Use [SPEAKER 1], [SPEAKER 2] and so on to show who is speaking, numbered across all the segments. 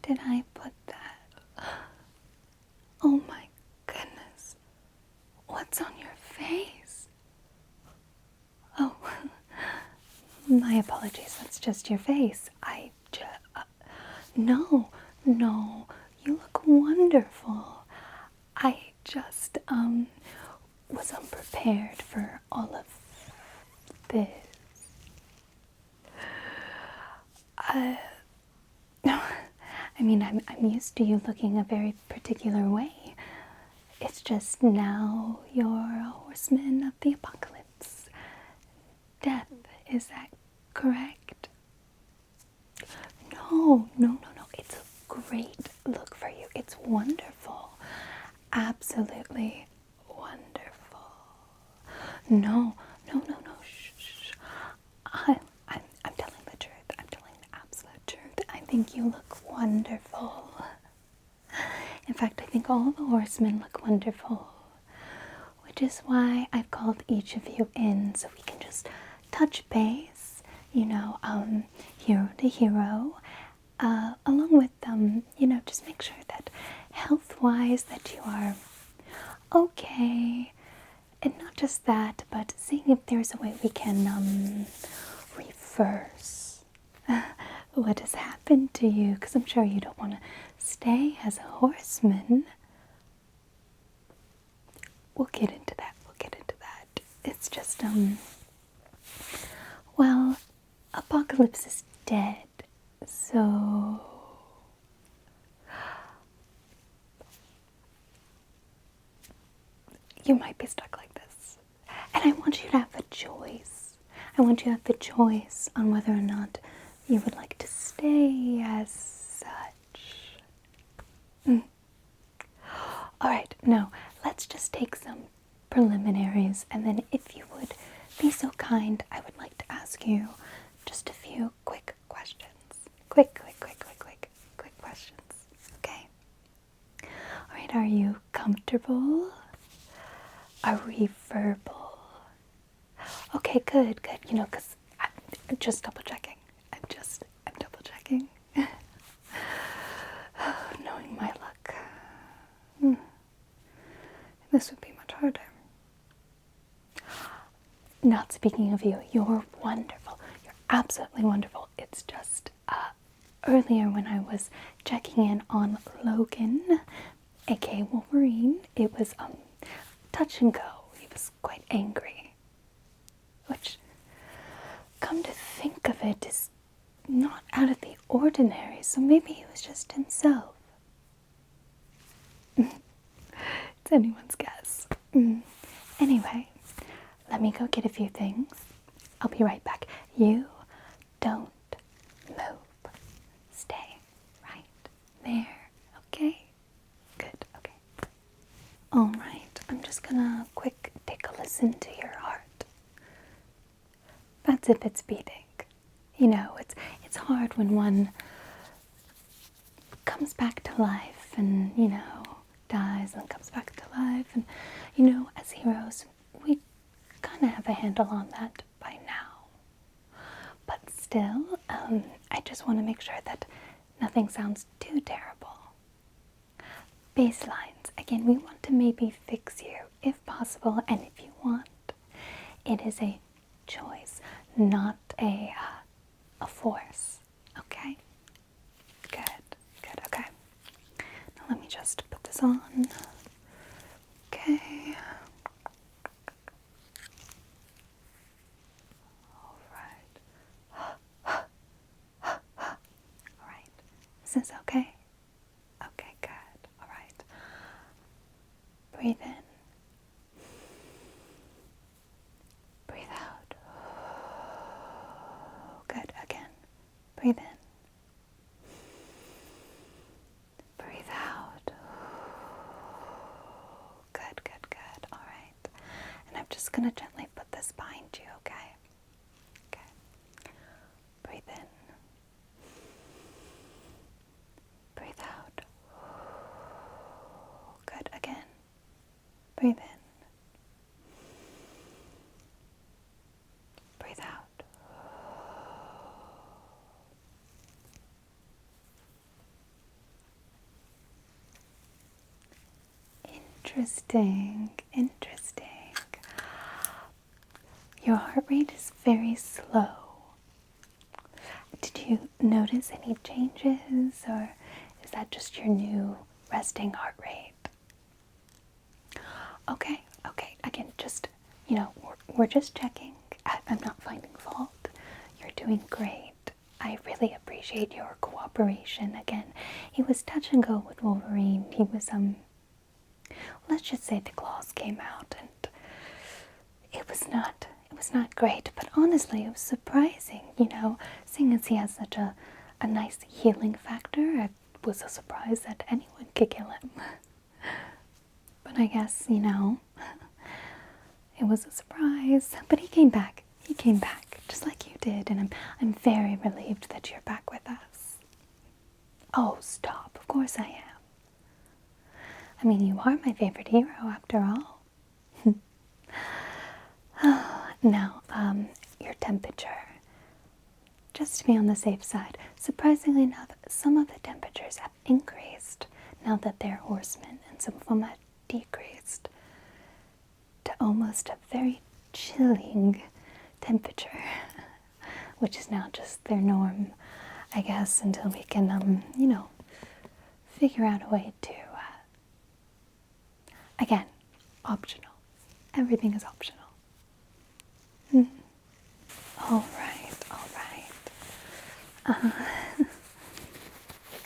[SPEAKER 1] did I put that? Oh my goodness. What's on your face? Oh, my apologies. That's just your face. No, you look wonderful. I just, was unprepared for all of this. No, I mean, I'm used to you looking a very particular way. It's just now you're a horseman of the apocalypse. Death, is that correct? No. It's a great look for you. It's wonderful. Absolutely wonderful. No. Shh. I'm telling the truth. I'm telling the absolute truth. I think you look wonderful. In fact, I think all the horsemen look wonderful. Which is why I've called each of you in so we can just touch base, hero to hero, along with, just make sure that health-wise that you are okay. And not just that, but seeing if there's a way we can reverse what has happened to you, because I'm sure you don't want to stay as a horseman. We'll get into that. It's just, well, Apocalypse is dead, so you might be stuck like this. And I want you to have a choice. I want you to have the choice on whether or not you would like to stay as such. Alright, no, let's just take some preliminaries, and then if you would be so kind, I would like to ask you just a few quick questions. Quick questions, okay? Alright, are you comfortable? Are we verbal? Okay, good, because I'm just double checking. I'm double checking. Knowing my luck. This would be much harder. Not speaking of you, you're wonderful. You're absolutely wonderful. It's just, earlier when I was checking in on Logan, aka Wolverine, it was, touch and go. He was quite angry. Which, come to think of it, is not out of the ordinary, so maybe he was just himself. It's anyone's guess. Anyway, let me go get a few things. I'll be right back. You don't move. Stay right there, okay? Good, okay. Alright, I'm just gonna take a listen to your heart. That's if it's beating. It's hard when one comes back to life and, dies and comes back to life. And, as heroes, we kind of have a handle on that by now. But still, I just want to make sure that nothing sounds too terrible. Baselines. Again, we want to maybe fix you if possible, and if you want, it is a choice, not a force. Okay? Good, okay. Now let me just put this on. Okay. Alright. Is this okay? Okay, good. Alright. Breathe in. Breathe out. Good. Again. Breathe in. Breathe out. Good. Alright. And I'm just going to gently put this behind you, okay? Okay. Breathe in. Breathe out. Good. Again. Breathe in. Breathe out. interesting, interesting. Your heart rate is very slow. Did you notice any changes, or is that just your new resting heart rate? Okay. Again, just, we're just checking. I'm not finding fault. You're doing great. I really appreciate your cooperation. Again, he was touch and go with Wolverine. He was, let's just say the claws came out, and it was not great, but honestly, it was surprising, seeing as he has such a nice healing factor. It was a surprise that anyone could kill him. But I guess, it was a surprise. But he came back, just like you did, and I'm very relieved that you're back with us. Oh, stop, of course I am. I mean, you are my favorite hero, after all. Now, your temperature. Just to be on the safe side, surprisingly enough, some of the temperatures have increased now that they're horsemen, and some of them have decreased to almost a very chilling temperature, which is now just their norm, I guess, until we can, figure out a way to, again, optional. Everything is optional. All right.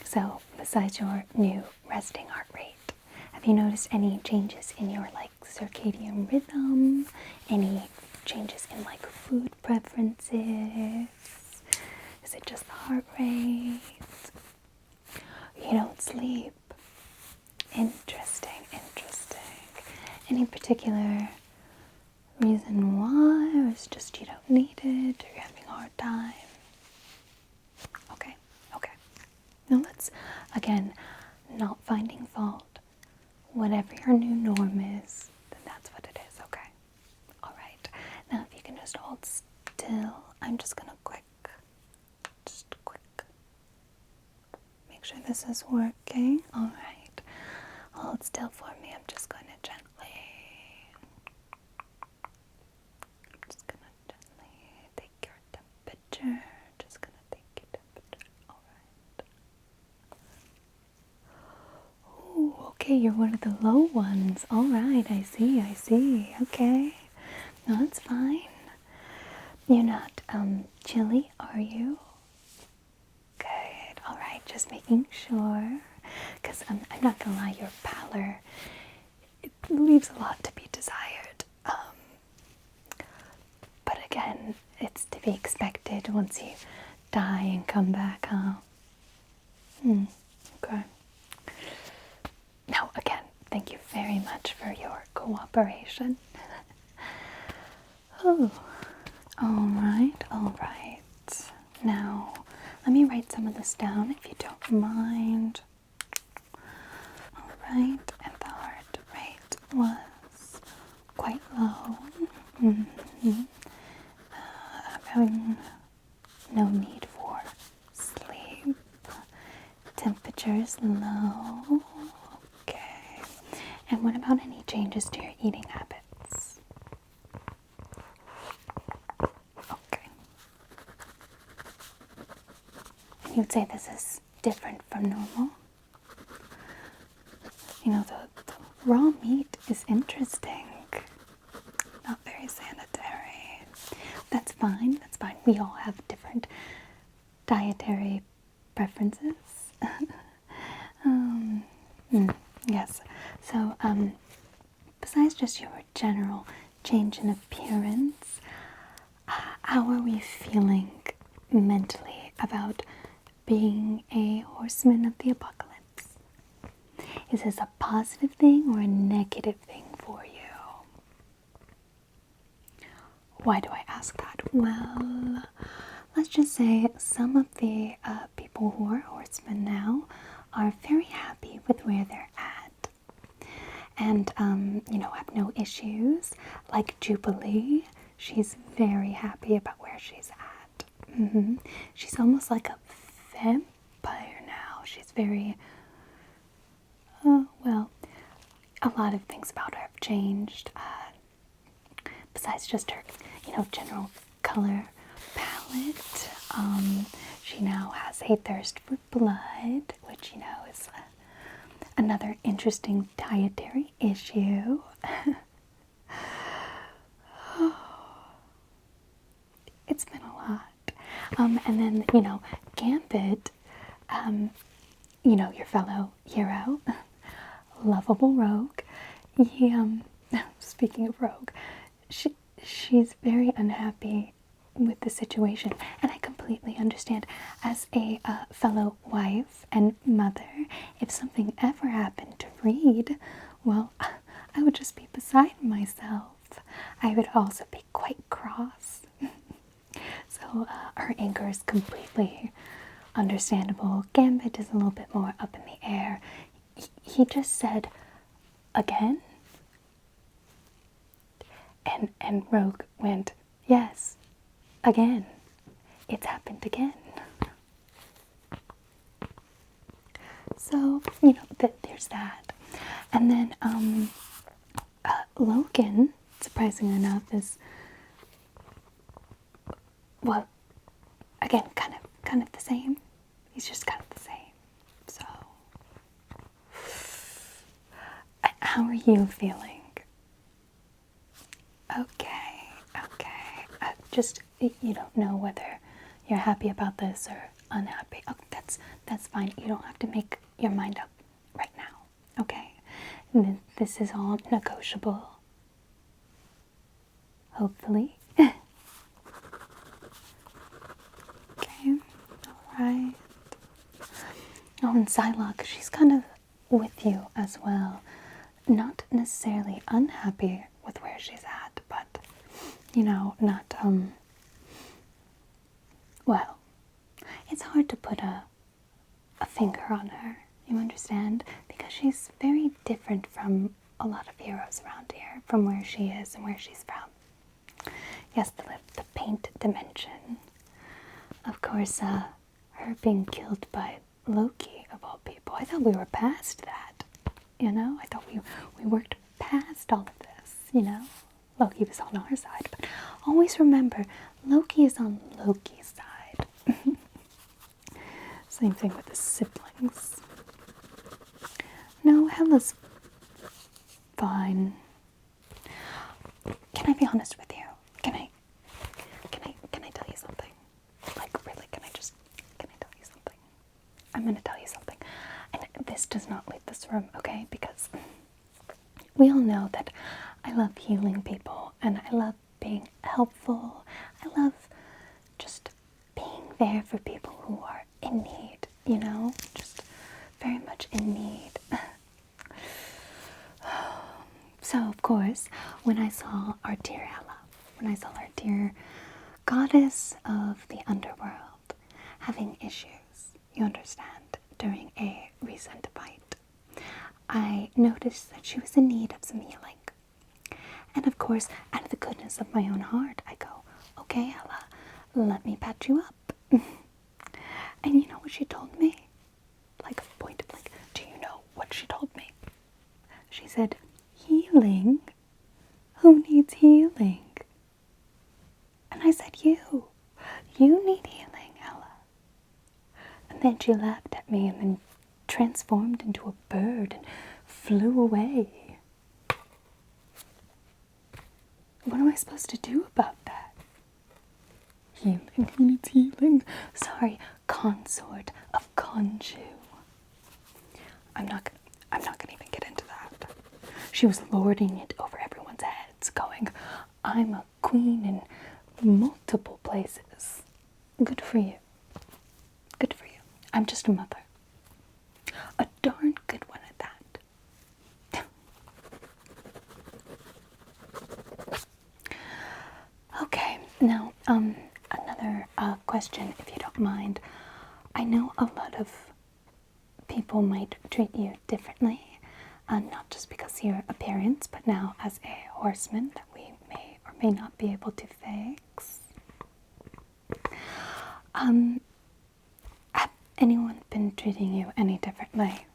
[SPEAKER 1] So, besides your new resting heart rate, have you noticed any changes in your, circadian rhythm? Any changes in, food preferences? Is it just the heart rate? You don't sleep. Interesting. Any particular reason why, or it's just you don't need it, or you're having a hard time? Okay. Now let's, again, not finding fault. Whatever your new norm is, then that's what it is, okay? Alright. Now if you can just hold still, I'm just gonna quick. Make sure this is working. Alright. Hold still for me. I'm just going to gently take your temperature. Alright. Ooh, okay, you're one of the low ones. Alright, I see. Okay. No, that's fine. You're not chilly, are you? Good. Alright, just making sure. Because I'm not gonna lie, your pallor, it leaves a lot to be desired. But again, it's to be expected once you die and come back, huh? Okay. Now, again, thank you very much for your cooperation. Oh, all right. Now, let me write some of this down if you don't mind. All right, and the heart rate was quite low. Having no need for sleep. Temperature's low. Okay. And what about any changes to your eating habits? Okay. And you'd say this is different from normal? The raw meat is interesting. Not very sanitary. That's fine. We all have different dietary preferences. Yes. So, besides just your general change in appearance, how are we feeling mentally about being a horseman of the apocalypse? Is this a positive thing or a negative thing for you? Why do I ask that? Well, let's just say some of the people who are horsemen now are very happy with where they're at. And, have no issues. Like Jubilee, she's very happy about where she's at. She's almost like a vampire now. She's very, a lot of things about her have changed, besides just her, general color palette. She now has a thirst for blood, which, is another interesting dietary issue. It's been a lot. And then, Gambit, your fellow hero, lovable rogue. He, speaking of rogue, she's very unhappy with the situation, and I completely understand. As a fellow wife and mother, if something ever happened to Reed, well, I would just be beside myself. I would also be quite cross. So her anger is completely understandable. Gambit is a little bit more up in the air. He just said, again? And Rogue went, yes, again. It's happened again. So, there's that. And then Logan, surprisingly enough, is, well, again, kind of the same. He's just kind of the same. So, how are you feeling? Okay. Just, you don't know whether you're happy about this or unhappy. Oh, that's fine. You don't have to make your mind up right now. Okay? This is all negotiable. Hopefully. Okay. Alright. Oh, and Psylocke, she's kind of with you as well. Not necessarily unhappy with where she's at, but, not, well, it's hard to put a finger on her, you understand? Because she's very different from a lot of heroes around here, from where she is and where she's from. Yes, the paint dimension. Of course, her being killed by Loki, of all people. I thought we were past that, I thought we worked past all of this, Loki was on our side, but always remember, Loki is on Loki's side. Same thing with the siblings. No, Hella's fine. Can I be honest with you? Can I tell you something? Like, really, can I tell you something? I'm gonna tell you something. And this does not leave this room, okay? Because we all know that I love healing people, and I love being helpful. I love just being there for people who are in need, just very much in need. So, of course, when I saw our dear Hela, when I saw our dear goddess of the underworld having issues, you understand, during a recent fight, I noticed that she was in need of some healing. And of course, out of the goodness of my own heart, I go, okay, Hela, let me patch you up. And you know what she told me? Like, point blank, do you know what she told me? She said, healing? Who needs healing? And I said, you. You need healing, Hela. And then she laughed at me and then transformed into a bird and flew away. What am I supposed to do about that? Healing, who needs healing? Sorry, consort of Khonshu. I'm not gonna even get into that. She was lording it over everyone's heads, going, I'm a queen in multiple places. Good for you. Good for you. I'm just a mother. A darn good one at that. Okay, now, another question, if you don't mind. I know a lot of people might treat you differently, not just because of your appearance, but now as a horseman that we may or may not be able to fix. Have anyone been treating you any differently?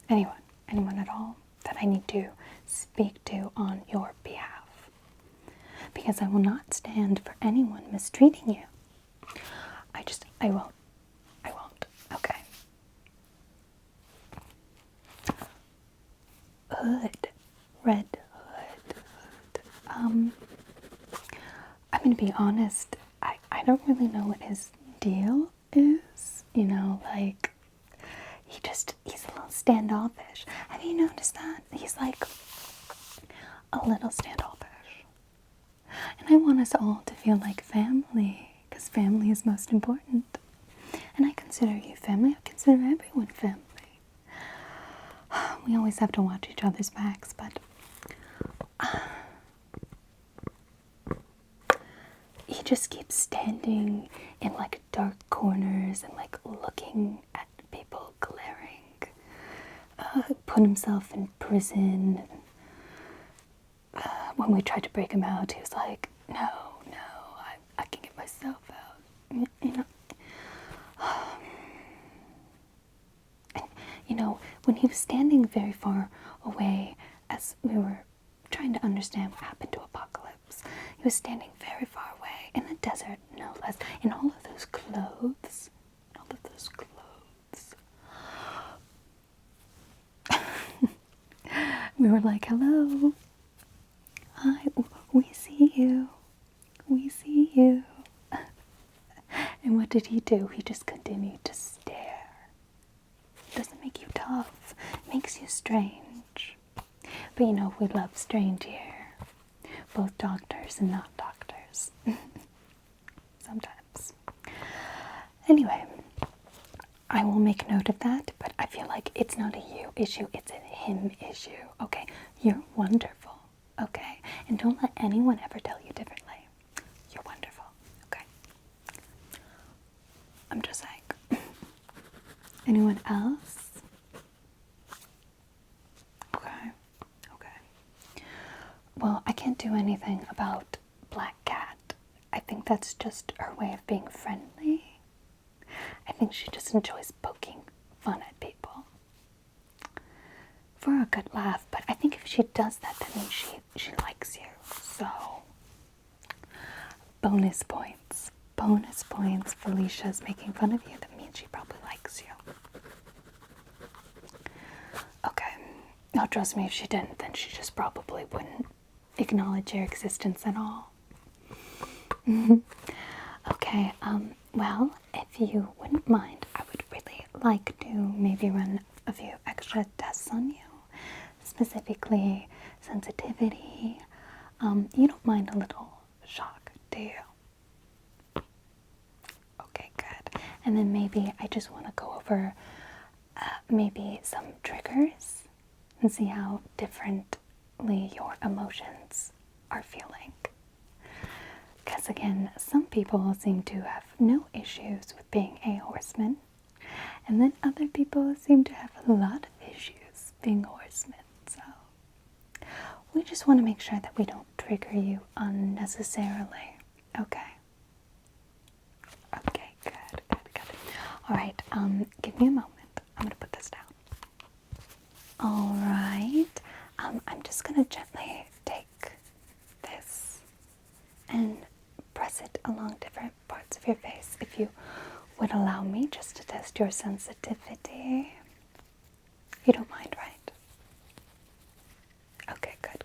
[SPEAKER 1] Anyone at all? that I need to speak to on your behalf. Because I will not stand for anyone mistreating you. I won't. Okay. Hood. Red Hood. I'm gonna be honest, I don't really know what his deal is. You know, like, he's a little standoffish. Have you noticed that? He's like a little standoffish. And I want us all to feel like family, because family is most important. And I consider you family. I consider everyone family. We always have to watch each other's backs, but he just keeps standing in like dark corners and like looking at people glaring. Put himself in prison. When we tried to break him out, he was like, no, I can get myself out. You know. And, you know, when he was standing very far away, as we were trying to understand what happened to Apocalypse, he was standing very far away in the desert, no less, in all of those clothes. We were like, hello. Hi, we see you. And what did he do? He just continued to stare. It doesn't make you tough. It makes you strange. But you know, we love strange here. Both doctors and not doctors. Sometimes. Anyway, I will make note of that, but I feel like it's not a you issue, it's a him issue. Okay? You're wonderful. Okay? And don't let anyone ever tell you differently. You're wonderful. Okay? I'm just like, anyone else? Okay. Well, I can't do anything about Black Cat. I think that's just her way of being friendly. I think she just enjoys poking fun at people. For a good laugh, but I think if she does that, that means she likes you. So, bonus points. Felicia's making fun of you. That means she probably likes you. Okay. Now, trust me, if she didn't, then she just probably wouldn't acknowledge your existence at all. Okay, well, if you wouldn't mind, I would really like to maybe run a few extra tests on you. Specifically, sensitivity. You don't mind a little shock, do you? Okay, good. And then maybe I just want to go over maybe some triggers and see how differently your emotions are feeling. Because again, some people seem to have no issues with being a horseman, and then other people seem to have a lot of issues being horsemen. So we just want to make sure that we don't trigger you unnecessarily. Okay. Okay, good. All right, give me a moment. I'm gonna put this down. All right. I'm just gonna gently take this and press it along different parts of your face, if you would allow me, just to test your sensitivity. You don't mind, right? Okay, good.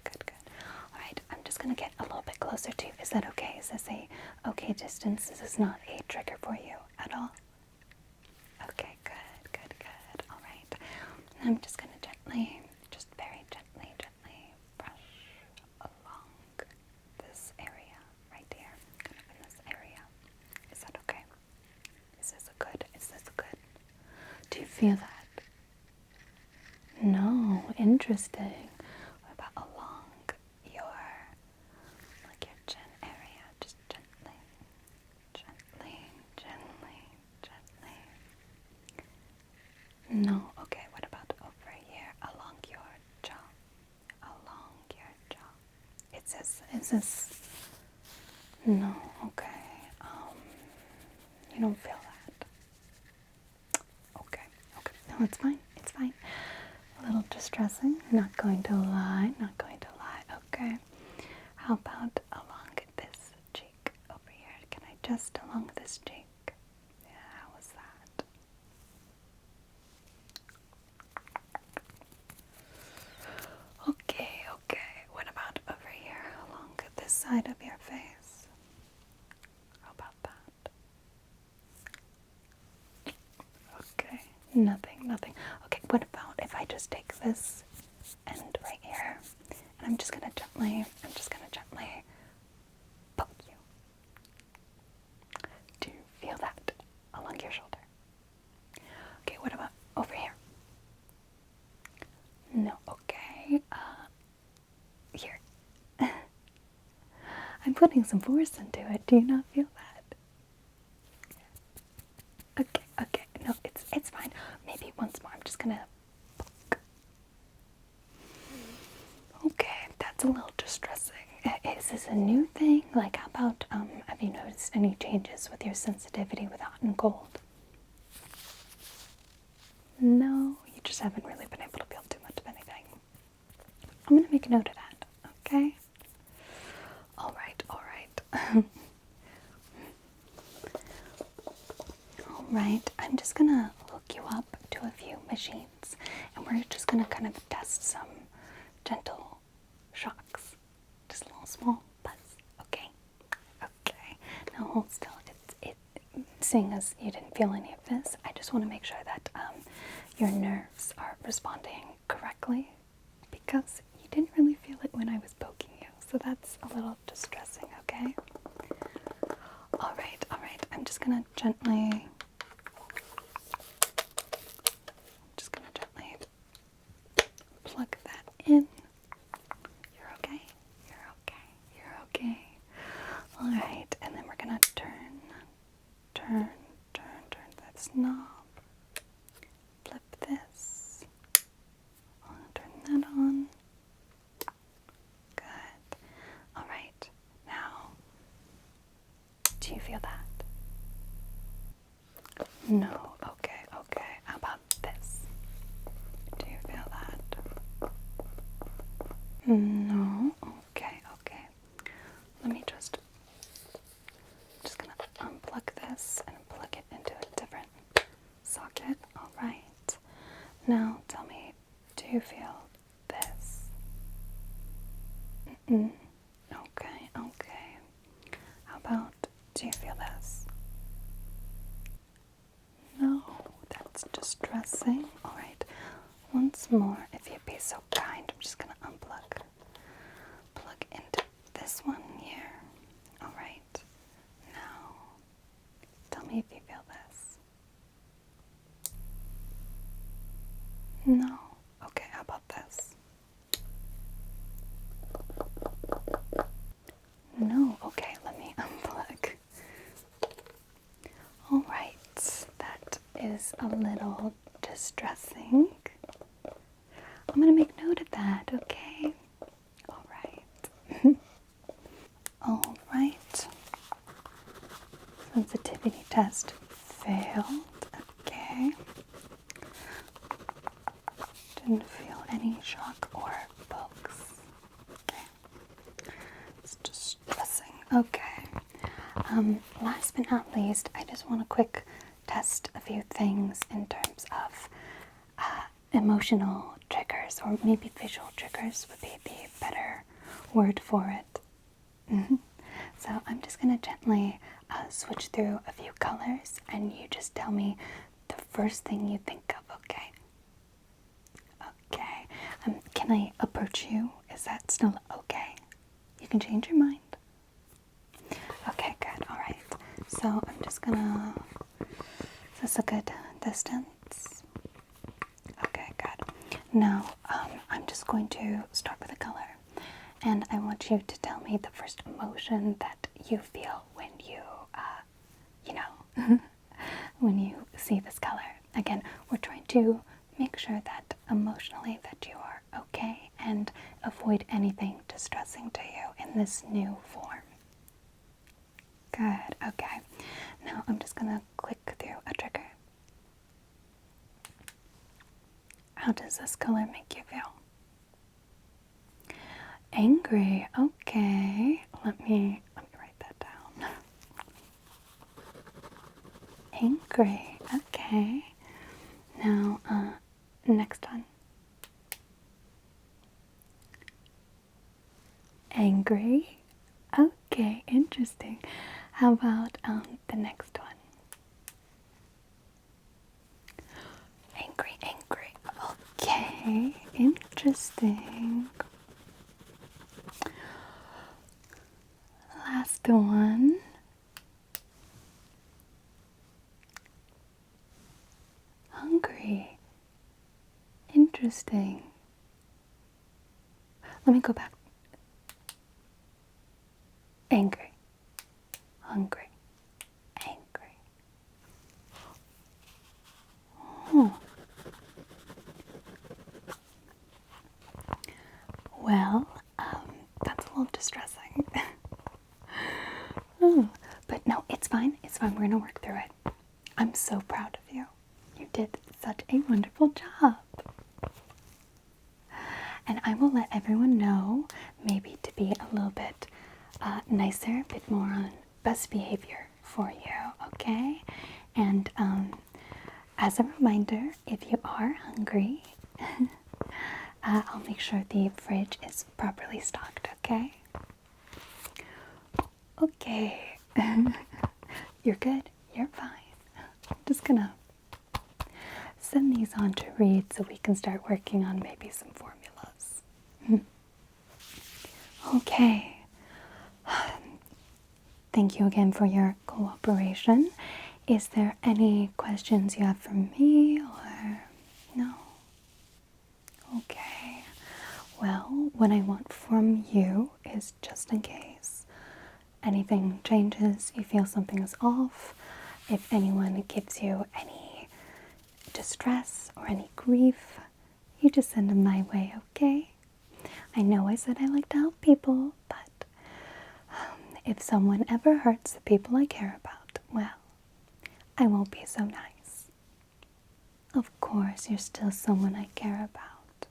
[SPEAKER 1] Alright, I'm just gonna get a little bit closer to you. Is that okay? Is this a okay distance? This is not a trigger for you at all? Okay, good. Alright. I'm just gonna very gently brush along this area right here, kind of in this area. Is that okay? Is this good? Do you feel that? No, interesting. What about along your chin area? Just gently. No, okay, what about over here, along your jaw? Is this, no, okay, you don't feel that. Okay, no, it's fine. A little distressing. Not going to lie. Not going to lie. Okay. How about along this cheek over here? Can I just along this cheek? Yeah, how was that? Okay, okay. What about over here along this side of your face? How about that? Okay, nothing, nothing. Okay, what about if I just take this end right here and I'm just gonna gently poke you. Do you feel that along your shoulder? Okay, what about over here? No, okay. Here. I'm putting some force into it. Do you not feel that? Okay, okay. No, it's fine. Maybe once more. I'm just gonna poke. Okay, that's a little distressing. Is this a new thing? Like, how about, have you noticed any changes with your sensitivity with hot and cold? No, you just haven't really been able to feel too much of anything. I'm gonna make a note of that, okay? Alright, alright. Alright, I'm just gonna hook you up to a few machines and we're just gonna kind of test some gentle shocks. Just a little small buzz, okay? Okay. Now hold still. Seeing as you didn't feel any of this, I just want to make sure that your nerves are responding correctly because you didn't really feel it when I was poking you. So that's a little distressing, okay? Alright, alright. I'm just gonna gently plug that in. You're okay. You're okay. You're okay. Alright, and then we're gonna turn this knob. Flip this. Turn that on. Good. Alright, now, do you feel that? No. Okay, okay. How about this? Do you feel that? No. Okay, okay. Let me just gonna unplug this and plug it into a different socket. Alright. Now tell me, do you feel this? Okay, okay. How about, do you feel this? No, that's distressing. Alright. Once more, if you'd be so kind, I'm just gonna plug into this one here. Alright. Now, tell me if you feel this. No. Okay, how about this? No. Okay, let me unplug. Alright, that is a little distressing. I'm gonna make note of that, okay? Alright. Alright. Sensitivity test failed. Okay. Didn't feel any shock or pokes. Okay. It's distressing. Okay. Last but not least, I just want to quick test a few things in terms of emotional triggers, or maybe visual triggers would be the better word for it. So I'm just going to gently switch through a few colors and you just tell me the first thing you think of, okay? Okay. Can I approach you? Is that still okay? You can change your mind. Okay, good. Alright. So I'm just gonna... Is this a good distance? Okay, good. Now, I'm just going to start with a color. And I want you to tell me the first emotion that you feel when you, when you see this color. Again, we're trying to make sure that emotionally that you are okay and avoid anything distressing to you in this new form. Good, okay. Now I'm just gonna click through a trigger. How does this color make you feel? Angry. Okay. Let me write that down. Angry. Okay. Now, next one. Angry. Okay, interesting. How about the next one? Angry, angry. Okay, interesting. Last one. Hungry. Interesting. Let me go back. Angry. Hungry. Angry. Well, that's a little distressing. But no, it's fine. It's fine. We're gonna work through it. I'm so proud of you. You did such a wonderful job. And I will let everyone know, maybe to be a little bit nicer, a bit more on best behavior for you, okay? And as a reminder, if you are hungry, I'll make sure the fridge is properly stocked, okay? Okay. You're good. You're fine. I'm just gonna send these on to Reed so we can start working on maybe some formulas. Okay. Thank you again for your cooperation. Is there any questions you have for me or no? Okay. Well, what I want from you is, just in case anything changes, you feel something is off, if anyone gives you any distress or any grief, you just send them my way, okay? I know I said I like to help people, but if someone ever hurts the people I care about, well, I won't be so nice. Of course, you're still someone I care about,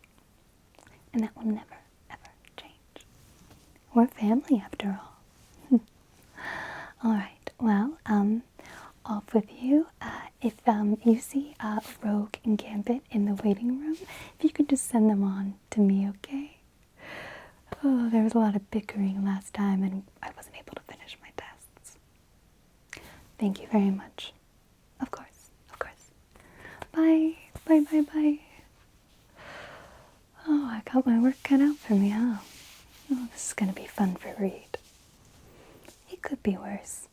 [SPEAKER 1] and that will never, ever change. We're family after all. Alright, well, off with you. If you see Rogue and Gambit in the waiting room, if you could just send them on to me, okay? Oh, there was a lot of bickering last time and I wasn't able to finish my tests. Thank you very much. Of course, of course. Bye, bye, bye, bye. Oh, I got my work cut out for me, huh? Oh, this is gonna be fun for Reed. It could be worse.